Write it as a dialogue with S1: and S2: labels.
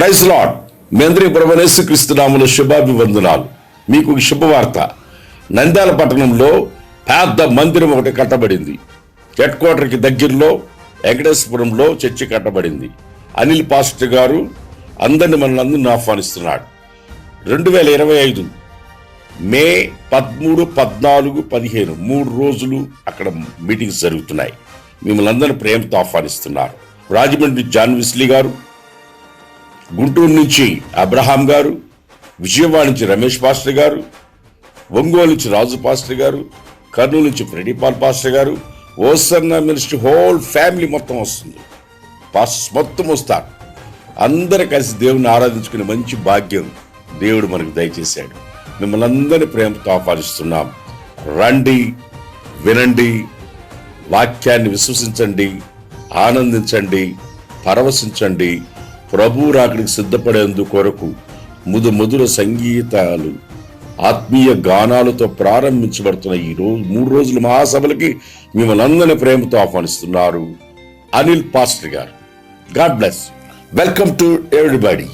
S1: Praise lord. మీ అందరికీ ప్రభువైన యేసుక్రీస్తు నామములో శుభాభివందనాలు. మీకు ఒక శుభవార్త. నంద్యాల పట్టణంలో పెద్ద మందిరం ఒకటి కట్టబడింది. హెడ్ క్వార్టర్కి దగ్గరలో వెంకటేశ్వరంలో చర్చి కట్టబడింది. అనిల్ పాస్టర్ గారు అందరిని మనల్ని ఆహ్వానిస్తున్నాడు. 2025 మే 13, 14, 15 3 రోజులు అక్కడ మీటింగ్స్ జరుగుతున్నాయి. మిమ్మల్ని అందరినీ ప్రేమతో ఆహ్వానిస్తున్నారు. రాజమండ్రి జాన్ విస్లీ గారు, గుంటూరు నుంచి అబ్రహాం గారు, విజయవాడ నుంచి రమేష్ పాస్టర్ గారు, ఒంగోలు నుంచి రాజు పాస్టర్ గారు, కర్నూలు నుంచి ఫ్రెడీపాల్ పాస్టర్ గారు, ఓసన్న మినిస్ట్రీ హోల్ ఫ్యామిలీ మొత్తం వస్తుంది. పాస్టర్స్ మొత్తం వస్తారు. అందరూ కలిసి దేవుని ఆరాధించుకునే మంచి భాగ్యం దేవుడు మనకు దయచేశాడు. మిమ్మల్ని అందరినీ ప్రేమతో ఆహ్వానిస్తున్నాం. రండి, వినండి, వాక్యాన్ని విశ్వసించండి, ఆనందించండి, పరవశించండి. ప్రభు రాకడికి సిద్ధపడేందుకు కొరకు మధుర సంగీతాలు, ఆత్మీయ గానాలతో ప్రారంభించబడుతున్న ఈ 3 రోజుల మహాసభలకి మిమ్మల్ని అందరినీ ప్రేమతో ఆహ్వానిస్తున్నారు అనిల్ పాస్టర్ గారు. God bless. Welcome to everybody.